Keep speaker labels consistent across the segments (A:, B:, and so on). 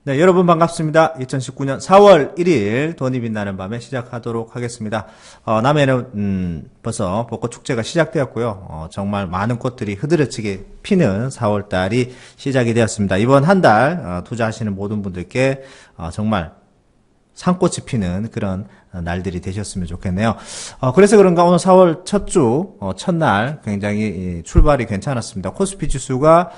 A: 네, 여러분 반갑습니다. 2019년 4월 1일 돈이 빛나는 밤에 시작하도록 하겠습니다. 남해는 벌써 벚꽃 축제가 시작되었고요. 정말 많은 꽃들이 흐드러지게 피는 4월 달이 시작이 되었습니다. 이번 한 달 투자하시는 모든 분들께 정말 산꽃이 피는 그런 날들이 되셨으면 좋겠네요. 그래서 그런가 오늘 4월 첫 주, 첫날 굉장히 출발이 괜찮았습니다. 코스피 지수가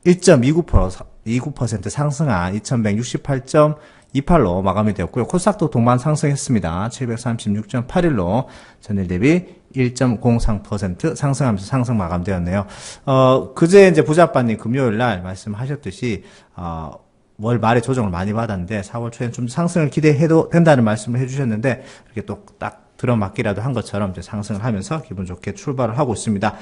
A: 1.29% 상승한 2168.28로 마감이 되었고요. 코스닥도 동반 상승했습니다. 736.81로 전일 대비 1.03% 상승하면서 상승 마감되었네요. 그제 이제 부자빠님 금요일 날 말씀하셨듯이, 월 말에 조정을 많이 받았는데 4월 초에는 좀 상승을 기대해도 된다는 말씀을 해주셨는데 이렇게 또 딱 들어맞기라도 한 것처럼 이제 상승을 하면서 기분 좋게 출발을 하고 있습니다.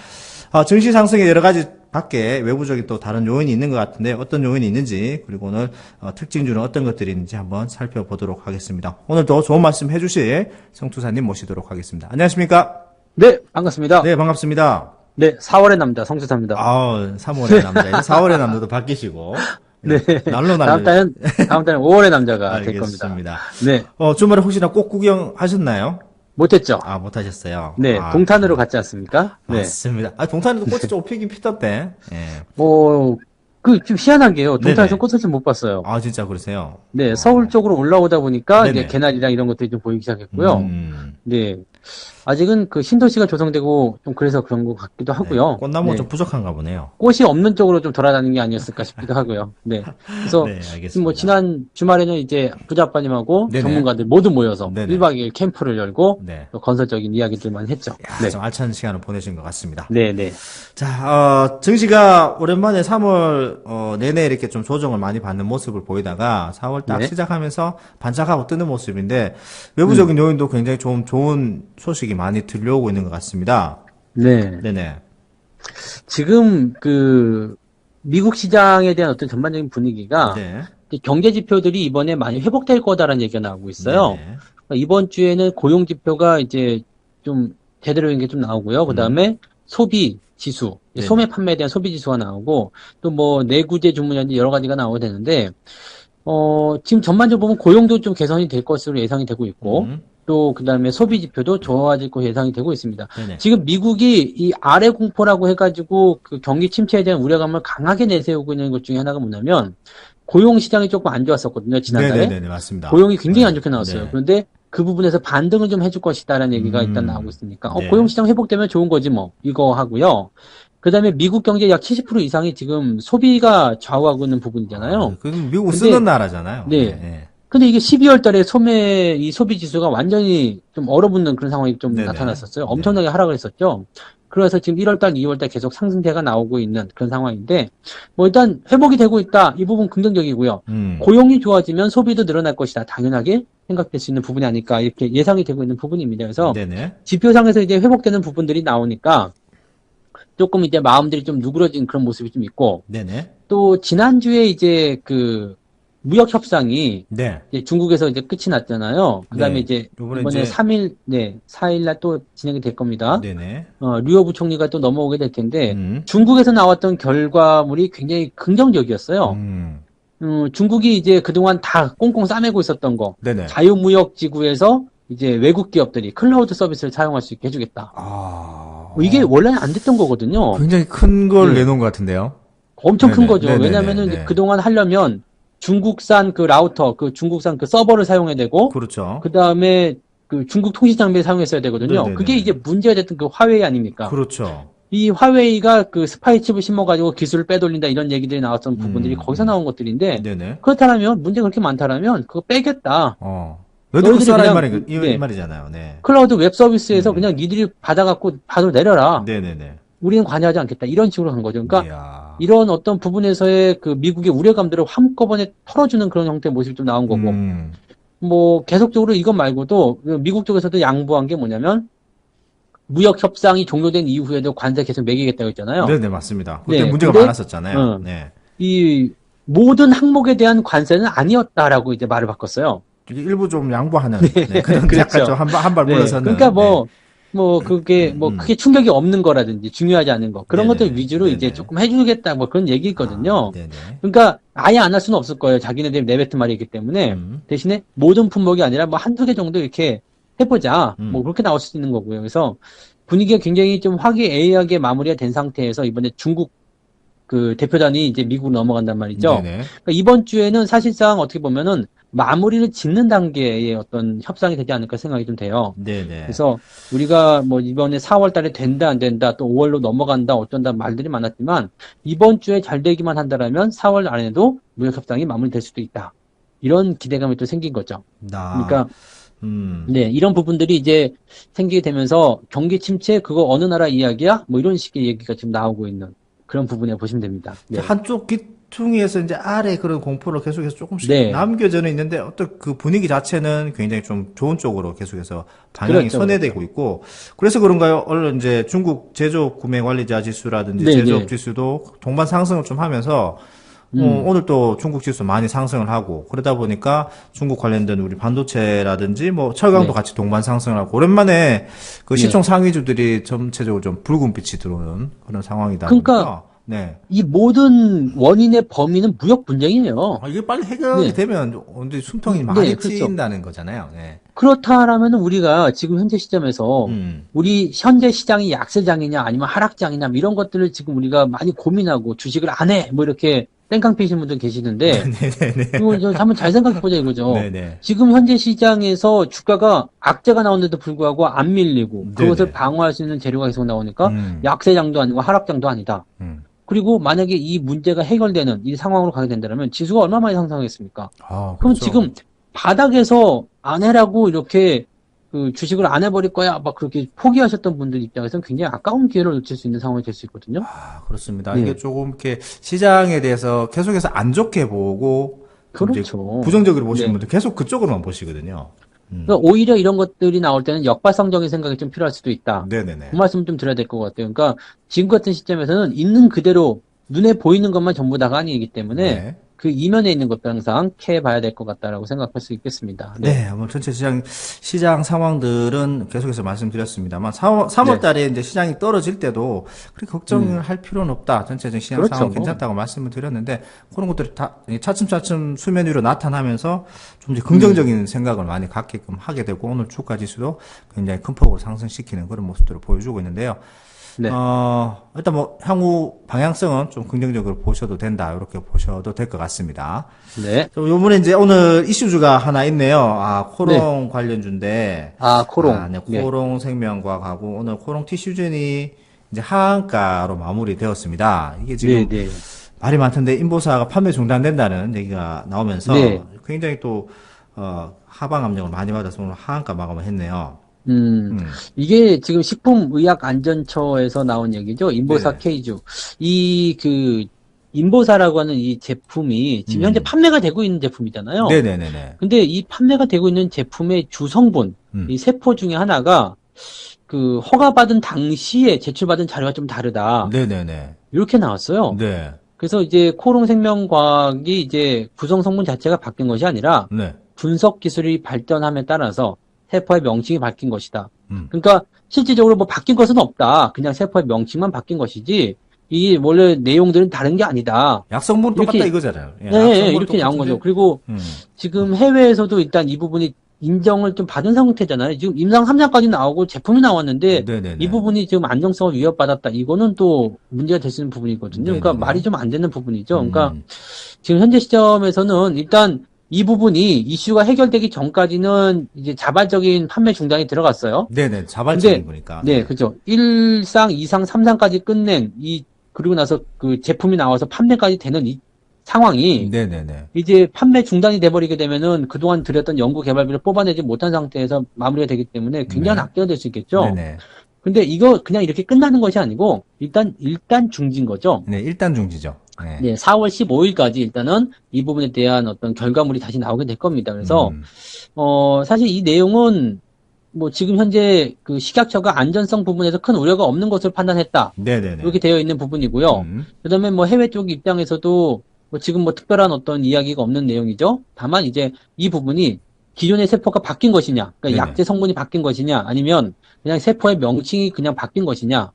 A: 증시 상승에 여러 가지 밖에 외부적인 또 다른 요인이 있는 것 같은데 어떤 요인이 있는지, 그리고 오늘 특징주는 어떤 것들이 있는지 한번 살펴보도록 하겠습니다. 오늘도 좋은 말씀 해주실 성투사님 모시도록 하겠습니다. 안녕하십니까?
B: 네, 반갑습니다.
A: 네, 반갑습니다.
B: 네, 4월의 남자 성수사입니다.
A: 3월의 남자, 이제 4월의 남자도 바뀌시고.
B: 네.
A: 날로
B: 다음 달은 5월의 남자가 될 겁니다.
A: 알겠습니다.
B: 네.
A: 주말에 혹시나 꽃 구경하셨나요?
B: 못했죠?
A: 못하셨어요.
B: 네, 동탄으로 갔지 않습니까? 네.
A: 맞습니다. 동탄에도 꽃이 좀 피긴 피던데. 예.
B: 좀 희한하게요. 동탄에서
A: 네네.
B: 꽃을 좀 못 봤어요.
A: 진짜 그러세요?
B: 네, 서울 쪽으로 올라오다 보니까
A: 네네.
B: 이제 개나리랑 이런 것들이 좀 보이기 시작했고요.
A: 음.
B: 네. 아직은 그 신도시가 조성되고 좀 그래서 그런 것 같기도 하고요.
A: 꽃나무가
B: 네.
A: 좀 부족한가 보네요.
B: 꽃이 없는 쪽으로 좀 돌아다니는 게 아니었을까 싶기도 하고요. 네. 그래서
A: 네, 알겠습니다.
B: 지난 주말에는 이제 부자빠님하고
A: 네네.
B: 전문가들 모두 모여서
A: 네네.
B: 1박 2일 캠프를 열고
A: 네.
B: 또 건설적인 이야기들만 했죠. 네.
A: 좀 알찬 시간을 보내신 것 같습니다.
B: 네, 네.
A: 자, 증시가 오랜만에 3월 내내 이렇게 좀 조정을 많이 받는 모습을 보이다가 4월 딱
B: 네.
A: 시작하면서 반짝하고 뜨는 모습인데 외부적인 요인도 굉장히 좀 좋은 소식이 많이 들려오고 있는 것 같습니다.
B: 네.
A: 네네.
B: 지금 미국 시장에 대한 어떤 전반적인 분위기가
A: 네.
B: 경제 지표들이 이번에 많이 회복될 거다라는 얘기가 나오고 있어요.
A: 네네.
B: 그러니까 이번 주에는 고용 지표가 이제 좀 제대로 된 게 좀 나오고요. 그 다음에 소비 지수,
A: 네네.
B: 소매 판매에 대한 소비 지수가 나오고 또 뭐 내구재 주문이라든지 여러 가지가 나오게 되는데 지금 전반적으로 보면 고용도 좀 개선이 될 것으로 예상이 되고 있고 또 그 다음에 소비 지표도 좋아질 거 예상이 되고 있습니다.
A: 네네.
B: 지금 미국이 이 아래 공포라고 해가지고 그 경기 침체에 대한 우려감을 강하게 내세우고 있는 것 중에 하나가 뭐냐면 고용 시장이 조금 안 좋았었거든요, 지난달에.
A: 네네네, 맞습니다.
B: 고용이 굉장히 안 좋게 나왔어요.
A: 네.
B: 그런데 그 부분에서 반등을 좀 해줄 것이다라는 얘기가 일단 나오고 있으니까
A: 네.
B: 고용 시장 회복되면 좋은 거지 뭐 이거 하고요. 그다음에 미국 경제 약 70% 이상이 지금 소비가 좌우하고 있는 부분이잖아요.
A: 그 미국
B: 근데-
A: 쓰는 나라잖아요.
B: 네. 근데 이게 12월 달에 이 소비 지수가 완전히 좀 얼어붙는 그런 상황이 좀
A: 네네.
B: 나타났었어요. 엄청나게 하락을 했었죠. 그래서 지금 1월 달, 2월 달 계속 상승세가 나오고 있는 그런 상황인데, 뭐 일단 회복이 되고 있다. 이 부분 긍정적이고요. 고용이 좋아지면 소비도 늘어날 것이다. 당연하게 생각될 수 있는 부분이 아닐까 이렇게 예상이 되고 있는 부분입니다. 그래서
A: 네네.
B: 지표상에서 이제 회복되는 부분들이 나오니까 조금 이제 마음들이 좀 누그러진 그런 모습이 좀 있고,
A: 네네.
B: 또 지난주에 이제 무역 협상이
A: 네.
B: 이제 중국에서 이제 끝이 났잖아요. 그 다음에
A: 네.
B: 이제
A: 요번에
B: 이번에
A: 이제-
B: 4일 날 또 진행이 될 겁니다.
A: 네네.
B: 류호 부총리가 또 넘어오게 될 텐데,
A: 음.
B: 중국에서 나왔던 결과물이 굉장히 긍정적이었어요. 중국이 이제 그동안 다 꽁꽁 싸매고 있었던 거,
A: 네네.
B: 자유무역지구에서 이제 외국 기업들이 클라우드 서비스를 사용할 수 있게 해주겠다. 이게 원래는 안 됐던 거거든요.
A: 굉장히 큰 걸
B: 네.
A: 내놓은 것 같은데요.
B: 엄청 큰
A: 네네.
B: 거죠.
A: 네네네.
B: 왜냐면은
A: 네.
B: 그동안 하려면 중국산 라우터, 중국산 서버를 사용해야 되고,
A: 그렇죠.
B: 그 다음에 중국 통신 장비를 사용했어야 되거든요.
A: 네네네.
B: 그게 이제 문제가 됐던 화웨이 아닙니까?
A: 그렇죠.
B: 이 화웨이가 스파이 칩을 심어가지고 기술을 빼돌린다 이런 얘기들이 나왔던 부분들이 거기서 나온 것들인데,
A: 네네.
B: 그렇다면, 문제가 그렇게 많다라면, 그거 빼겠다.
A: 너희들
B: 너희들이
A: 써라
B: 그냥-
A: 이
B: 네.
A: 말이잖아요. 네.
B: 클라우드 웹 서비스에서 그냥 니들이 받아갖고 바로 내려라.
A: 네네네.
B: 우리는 관여하지 않겠다. 이런 식으로 한 거죠. 그러니까,
A: 이야.
B: 이런 어떤 부분에서의 미국의 우려감들을 한꺼번에 털어주는 그런 형태의 모습이 좀 나온 거고, 뭐, 계속적으로 이것 말고도, 미국 쪽에서도 양보한 게 뭐냐면, 무역 협상이 종료된 이후에도 관세 계속 매기겠다고 했잖아요.
A: 네네, 맞습니다. 그때
B: 네,
A: 문제가
B: 근데-
A: 많았었잖아요. 네.
B: 이 모든 항목에 대한 관세는 아니었다라고 이제 말을 바꿨어요.
A: 일부 좀 양보하는.
B: 네,
A: 네. 그런
B: 그렇죠.
A: 약간 좀 한 발
B: 네,
A: 물러서는.
B: 그러니까 뭐, 뭐 그게 뭐 크게 충격이 없는 거라든지 중요하지 않은 거 그런
A: 네네.
B: 것들 위주로 이제
A: 네네.
B: 조금 해주겠다 뭐 그런 얘기 있거든요.
A: 네네.
B: 그러니까 아예 안 할 수는 없을 거예요. 자기네들이 내뱉은 말이기 때문에 대신에 모든 품목이 아니라 뭐 한두 개 정도 이렇게 해보자 뭐 그렇게 나올 수 있는 거고요. 그래서 분위기가 굉장히 좀 화기애애하게 마무리가 된 상태에서 이번에 중국 그 대표단이 이제 미국으로 넘어간단 말이죠.
A: 네네.
B: 그러니까 이번 주에는 사실상 어떻게 보면은 마무리를 짓는 단계의 어떤 협상이 되지 않을까 생각이 좀 돼요.
A: 네네.
B: 그래서 우리가 뭐 이번에 4월 달에 된다 안 된다 또 5월로 넘어간다 어쩐다 말들이 많았지만 이번 주에 잘 되기만 한다라면 4월 안에도 무역 협상이 마무리될 수도 있다. 이런 기대감이 또 생긴 거죠. 그러니까 네, 이런 부분들이 이제 생기게 되면서 경기 침체 그거 어느 나라 이야기야? 뭐 이런 식의 얘기가 지금 나오고 있는 그런 부분에 보시면 됩니다. 네.
A: 한쪽 귀퉁이에서 이제 아래 그런 공포로 계속해서 조금씩
B: 네.
A: 남겨져 있는데 어떤 그 분위기 자체는 굉장히 좀 좋은 쪽으로 계속해서 방향이
B: 그렇죠,
A: 선회되고 있고 그래서 그런가요? 얼른 이제 중국 제조업 구매 관리자 지수라든지
B: 네,
A: 제조업
B: 네.
A: 지수도 동반 상승을 좀 하면서 오늘 또 중국 지수 많이 상승을 하고 그러다 보니까 중국 관련된 우리 반도체라든지 뭐 철강도
B: 네.
A: 같이 동반 상승을 하고 오랜만에 그
B: 네.
A: 시총 상위주들이 전체적으로 좀 붉은 빛이 들어오는 그런 상황이다
B: 그러니까
A: 보니까 네.
B: 이 모든 원인의 범위는 무역 분쟁이에요.
A: 이게 빨리 해결이
B: 네.
A: 되면 언제 숨통이
B: 네,
A: 많이
B: 그렇죠.
A: 트인다는 거잖아요. 네.
B: 그렇다라면 우리가 지금 현재 시점에서 우리 현재 시장이 약세장이냐 아니면 하락장이냐 뭐 이런 것들을 지금 우리가 많이 고민하고 주식을 안 해. 뭐 이렇게 땡깡 피시는 분들 계시는데 이거 저 한번 잘 생각해 보자 이거죠.
A: 네네.
B: 지금 현재 시장에서 주가가 악재가 나오는데도 불구하고 안 밀리고 그것을
A: 네네.
B: 방어할 수 있는 재료가 계속 나오니까
A: 음.
B: 약세장도 아니고 하락장도 아니다.
A: 음.
B: 그리고 만약에 이 문제가 해결되는 이 상황으로 가게 된다면 지수가 얼마 많이 상승하겠습니까?
A: 아,
B: 그럼
A: 그렇죠.
B: 지금 바닥에서 안 해라고 이렇게 그 주식을 안 해버릴 거야 막 그렇게 포기하셨던 분들 입장에서는 굉장히 아까운 기회를 놓칠 수 있는 상황이 될 수 있거든요.
A: 아, 그렇습니다.
B: 네.
A: 이게 조금 이렇게 시장에 대해서 계속해서 안 좋게 보고 좀 이제
B: 그렇죠.
A: 부정적으로 보시는
B: 네.
A: 분들 계속 그쪽으로만 보시거든요.
B: 그러니까 오히려 이런 것들이 나올 때는 역발상적인 생각이 좀 필요할 수도 있다.
A: 네네네.
B: 그 말씀 좀 드려야 될 것 같아요. 그러니까 지금 같은 시점에서는 있는 그대로 눈에 보이는 것만 전부 다가 아니기 때문에
A: 네.
B: 그 이면에 있는 것도 항상 캐봐야 될 것 같다라고 생각할 수 있겠습니다.
A: 네, 뭐 전체 시장 상황들은 계속해서 말씀드렸습니다만 3월 달에 이제 시장이 떨어질 때도 그렇게 걱정을 할 필요는 없다. 전체적인 시장
B: 그렇죠.
A: 상황 괜찮다고 말씀을 드렸는데 그런 것들이 다 차츰차츰 수면 위로 나타나면서 좀 이제 긍정적인 생각을 많이 갖게끔 하게 되고 오늘 주가 지수도 굉장히 큰 폭으로 상승시키는 그런 모습들을 보여주고 있는데요.
B: 네.
A: 일단 뭐 향후 방향성은 좀 긍정적으로 보셔도 된다. 이렇게 보셔도 될 것 같습니다.
B: 네.
A: 요번에 이제 오늘 이슈주가 하나 있네요. 아, 코롱 관련주인데.
B: 코롱.
A: 아, 네, 코롱 생명과학하고 오늘 코롱 티슈젠이 이제 하한가로 마무리되었습니다. 이게 지금
B: 네.
A: 말이 많던데 인보사가 판매 중단된다는 얘기가 나오면서
B: 네.
A: 굉장히 또 하방 압력을 많이 받아서 오늘 하한가 마감을 했네요.
B: 이게 지금 식품의약안전처에서 나온 얘기죠. 인보사
A: 네.
B: K주. 인보사라고 하는 이 제품이 지금 현재 판매가 되고 있는 제품이잖아요.
A: 네네네네.
B: 근데 이 판매가 되고 있는 제품의 주성분, 이 세포 중에 하나가 그 허가받은 당시에 제출받은 자료가 좀 다르다.
A: 네네네.
B: 이렇게 나왔어요.
A: 네.
B: 그래서 이제 코롱 생명과학이 이제 구성 성분 자체가 바뀐 것이 아니라
A: 네.
B: 분석 기술이 발전함에 따라서 세포의 명칭이 바뀐 것이다. 그러니까 실질적으로 뭐 바뀐 것은 없다. 그냥 세포의 명칭만 바뀐 것이지 이 원래 내용들은 다른 게 아니다.
A: 약성분 똑같다
B: 이렇게-
A: 이거잖아요. 예,
B: 네,
A: 약성분은
B: 이렇게 나온
A: 똑같은데.
B: 거죠. 그리고 지금 해외에서도 일단 이 부분이 인정을 좀 받은 상태잖아요. 지금 임상 3장까지 나오고 제품이 나왔는데
A: 네네네.
B: 이 부분이 지금 안정성을 위협받았다. 이거는 또 문제가 될 수 있는 부분이거든요. 그러니까
A: 네네네.
B: 말이 좀 안 되는 부분이죠. 그러니까 지금 현재 시점에서는 일단 이 부분이 이슈가 해결되기 전까지는 이제 자발적인 판매 중단이 들어갔어요.
A: 네네. 자발적인
B: 근데-
A: 거니까.
B: 네, 그죠. 1상, 2상, 3상까지 끝낸 그리고 나서 그 제품이 나와서 판매까지 되는 이 상황이
A: 네네네.
B: 이제 판매 중단이 돼버리게 되면은 그동안 들였던 연구 개발비를 뽑아내지 못한 상태에서 마무리가 되기 때문에 굉장히
A: 네.
B: 악재가 될 수 있겠죠.
A: 네네.
B: 근데 이거 그냥 이렇게 끝나는 것이 아니고 일단 중지인 거죠.
A: 네, 일단 중지죠. 네.
B: 네, 4월 15일까지 일단은 이 부분에 대한 어떤 결과물이 다시 나오게 될 겁니다. 그래서 사실 이 내용은 뭐 지금 현재 그 식약처가 안전성 부분에서 큰 우려가 없는 것으로 판단했다.
A: 네네네.
B: 이렇게 되어 있는 부분이고요. 그다음에 뭐 해외 쪽 입장에서도 뭐 지금 뭐 특별한 어떤 이야기가 없는 내용이죠. 다만 이제 이 부분이 기존의 세포가 바뀐 것이냐, 그러니까
A: 네네.
B: 약제 성분이 바뀐 것이냐, 아니면 그냥 세포의 명칭이 그냥 바뀐 것이냐,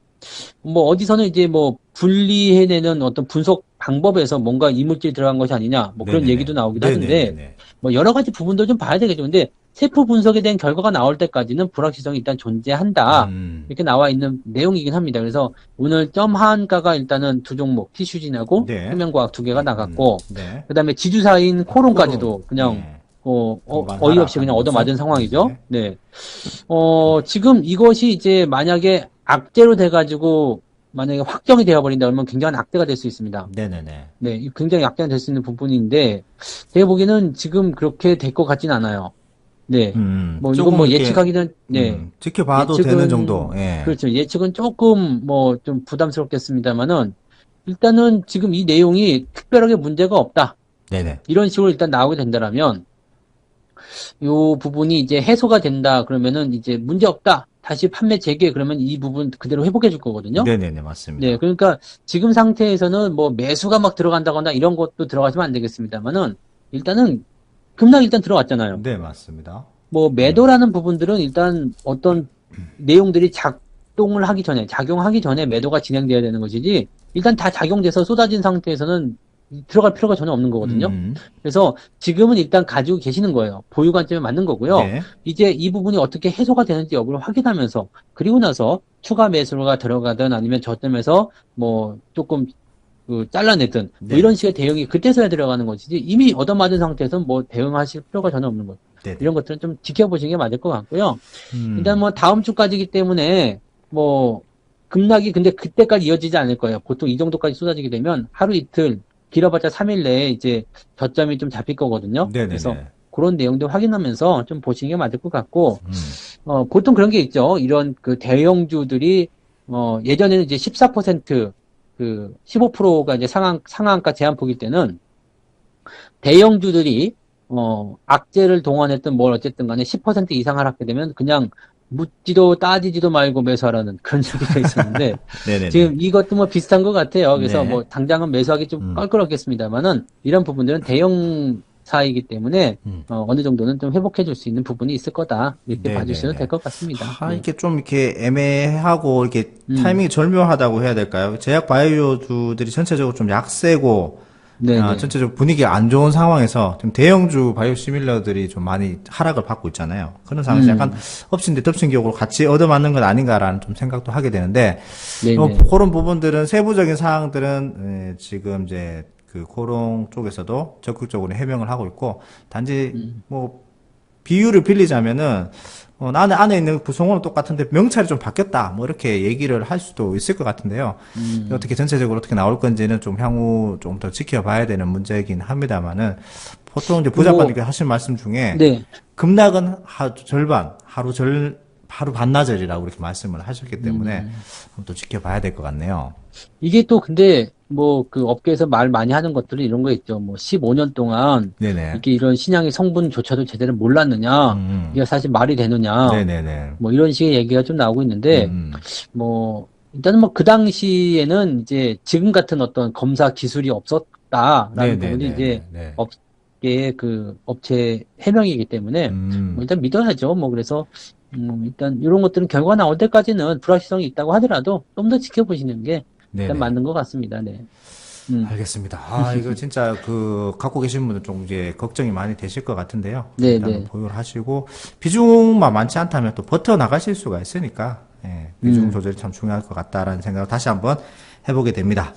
B: 뭐 어디서는 이제 뭐 분리해내는 어떤 분석 방법에서 뭔가 이물질이 들어간 것이 아니냐, 뭐 그런
A: 네네네.
B: 얘기도 나오기도 하는데,
A: 네네네네.
B: 뭐 여러 가지 부분도 좀 봐야 되겠죠. 근데 세포 분석에 대한 결과가 나올 때까지는 불확실성이 일단 존재한다. 이렇게 나와 있는 내용이긴 합니다. 그래서 오늘 점 한가가 일단은 두 종목, 티슈진하고
A: 네.
B: 생명과학 두 개가 나갔고,
A: 네.
B: 그다음에 지주사인 코론까지도 그냥
A: 네.
B: 어이없이 그냥 얻어맞은 상황이죠. 네. 지금 이것이 이제 만약에 악재로 돼가지고 만약에 확정이 되어버린다 그러면 굉장한 악재가 될 수 있습니다.
A: 네네네.
B: 네, 굉장히 악재가 될 수 있는 부분인데 제가 보기에는 지금 그렇게 될 것 같진 않아요. 네. 뭐 이건 뭐
A: 이렇게,
B: 예측하기는 네.
A: 지켜봐도 되는 정도. 예.
B: 그렇죠. 예측은 조금 뭐 좀 부담스럽겠습니다만은 일단은 지금 이 내용이 특별하게 문제가 없다.
A: 네네.
B: 이런 식으로 일단 나오게 된다라면 요 부분이 이제 해소가 된다 그러면은 이제 문제 없다. 다시 판매 재개 그러면 이 부분 그대로 회복해 줄 거거든요.
A: 네네네, 맞습니다.
B: 네, 그러니까 지금 상태에서는 뭐 매수가 막 들어간다거나 이런 것도 들어가시면 안 되겠습니다만은 일단은 급락 일단 들어왔잖아요.
A: 네, 맞습니다.
B: 뭐 매도라는 부분들은 일단 어떤 내용들이 작용하기 전에 매도가 진행돼야 되는 것이지 일단 다 작용돼서 쏟아진 상태에서는 들어갈 필요가 전혀 없는 거거든요. 그래서 지금은 일단 가지고 계시는 거예요. 보유 관점에 맞는 거고요.
A: 네.
B: 이제 이 부분이 어떻게 해소가 되는지 여부를 확인하면서 그리고 나서 추가 매수가 들어가든 아니면 저점에서 뭐 조금 잘라내든 뭐
A: 네.
B: 이런 식의 대응이 그때서야 들어가는 것이지 이미 얻어맞은 상태에서 뭐 대응하실 필요가 전혀 없는 거죠.
A: 네.
B: 이런 것들은 좀 지켜보시는 게 맞을 것 같고요. 일단 뭐 다음 주까지기 때문에 뭐 급락이 근데 그때까지 이어지지 않을 거예요. 보통 이 정도까지 쏟아지게 되면 하루 이틀 길어봤자 3일 내에 이제 저점이 좀 잡힐 거거든요.
A: 네네네.
B: 그래서 그런 내용들 확인하면서 좀 보시는 게 맞을 것 같고, 보통 그런 게 있죠. 이런 그 대형주들이, 예전에는 이제 14%, 15%가 이제 상한가 제한폭일 때는 대형주들이, 악재를 동원했든 뭘 어쨌든 간에 10% 이상 하락하게 되면 그냥 묻지도 따지지도 말고 매수하라는 그런 얘기가 있었는데
A: 네네네.
B: 지금 이것도 뭐 비슷한 것 같아요. 그래서
A: 네.
B: 뭐 당장은 매수하기 좀 껄끄럽겠습니다만은 이런 부분들은 대형사이기 때문에 어느 정도는 좀 회복해 줄 수 있는 부분이 있을 거다 이렇게
A: 네네네.
B: 봐주셔도 될 것 같습니다. 네.
A: 이렇게 좀 이렇게 애매하고 이렇게 타이밍이 절묘하다고 해야 될까요? 제약 바이오주들이 전체적으로 좀 약세고
B: 네네.
A: 전체적으로 분위기가 안 좋은 상황에서 좀 대형주 바이오시밀러들이 좀 많이 하락을 받고 있잖아요. 그런 상황에서 약간 엎친 데 덮친 격으로 같이 얻어맞는 건 아닌가라는 좀 생각도 하게 되는데
B: 네네.
A: 그런 부분들은 세부적인 사항들은 지금 이제 그 코롱 쪽에서도 적극적으로 해명을 하고 있고 단지 뭐 비유를 빌리자면은 나는 안에 있는 구성원은 똑같은데 명찰이 좀 바뀌었다. 뭐 이렇게 얘기를 할 수도 있을 것 같은데요. 어떻게 전체적으로 어떻게 나올 건지는 좀 향후 좀 더 지켜봐야 되는 문제이긴 합니다만은 보통 이제 부장관님께서 하신 말씀 중에
B: 네.
A: 급락은 하루 반나절이라고 이렇게 말씀을 하셨기 때문에 한번 또 지켜봐야 될 것 같네요.
B: 이게 또 근데 뭐 그 업계에서 말 많이 하는 것들이 이런 거 있죠. 뭐 15년 동안
A: 네네.
B: 이게 이런 신약의 성분조차도 제대로 몰랐느냐, 이게 사실 말이 되느냐,
A: 네네네.
B: 뭐 이런 식의 얘기가 좀 나오고 있는데 뭐 일단은 뭐 그 당시에는 이제 지금 같은 어떤 검사 기술이 없었다라는 부분이 이제
A: 네.
B: 업계의 그 업체 해명이기 때문에 뭐 일단 믿어야죠. 뭐 그래서 일단 이런 것들은 결과 나올 때까지는 불확실성이 있다고 하더라도 좀 더 지켜보시는 게 일단
A: 네네.
B: 맞는 것 같습니다. 네.
A: 알겠습니다. 이거 진짜 갖고 계신 분들 좀 이제 걱정이 많이 되실 것 같은데요.
B: 네,
A: 일단은
B: 네.
A: 보유를 하시고, 비중만 많지 않다면 또 버텨 나가실 수가 있으니까, 비중 조절이 참 중요할 것 같다라는 생각을 다시 한번 해보게 됩니다.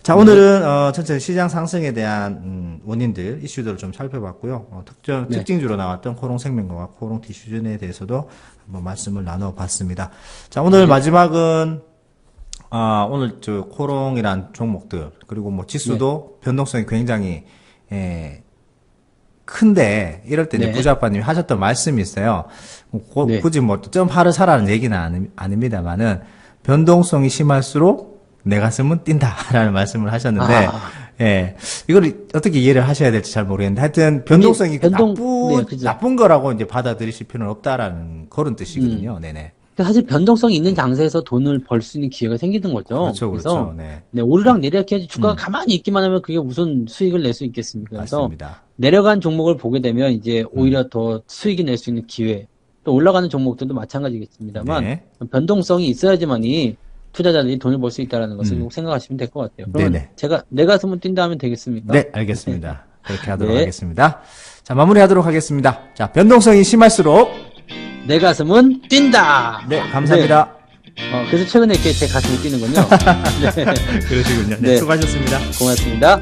A: 자, 오늘은, 전체 시장 상승에 대한, 원인들, 이슈들을 좀 살펴봤고요. 특징주로 나왔던 코롱생명과 코롱티슈전에 대해서도 한번 말씀을 나눠봤습니다. 자, 오늘 마지막은, 오늘 코롱이란 종목들, 그리고 뭐 지수도 변동성이 굉장히, 큰데, 이럴 때 이제 부자아빠님이 하셨던 말씀이 있어요. 굳이 뭐, 점하를 사라는 얘기는 아닙니다만은, 변동성이 심할수록 내 가슴은 뛴다라는 말씀을 하셨는데, 이걸 어떻게 이해를 하셔야 될지 잘 모르겠는데, 하여튼, 변동성이
B: 그죠.
A: 나쁜 거라고 이제 받아들이실 필요는 없다라는 그런 뜻이거든요. 네네.
B: 사실 변동성이 있는 장세에서 돈을 벌 수 있는 기회가 생기는 거죠.
A: 그렇죠,
B: 그래서
A: 그렇죠. 네.
B: 네, 오르락 내리락 해야지 주가가 가만히 있기만 하면 그게 무슨 수익을 낼 수 있겠습니까? 그래서
A: 맞습니다.
B: 내려간 종목을 보게 되면 이제 오히려 더 수익이 낼 수 있는 기회, 또 올라가는 종목들도 마찬가지겠습니다만
A: 네.
B: 변동성이 있어야지만이 투자자들이 돈을 벌 수 있다는 것을 꼭 생각하시면 될 것 같아요. 그러면
A: 네네.
B: 제가 내 가슴은 뛴다 하면 되겠습니까?
A: 네, 알겠습니다. 그렇게 하도록
B: 네.
A: 하겠습니다. 자, 마무리하도록 하겠습니다. 자, 변동성이 심할수록
B: 내 가슴은 뛴다.
A: 네, 감사합니다.
B: 그래서 최근에 이렇게 제 가슴이 뛰는군요. 네,
A: 그러시군요. 네,
B: 네.
A: 수고하셨습니다.
B: 고맙습니다.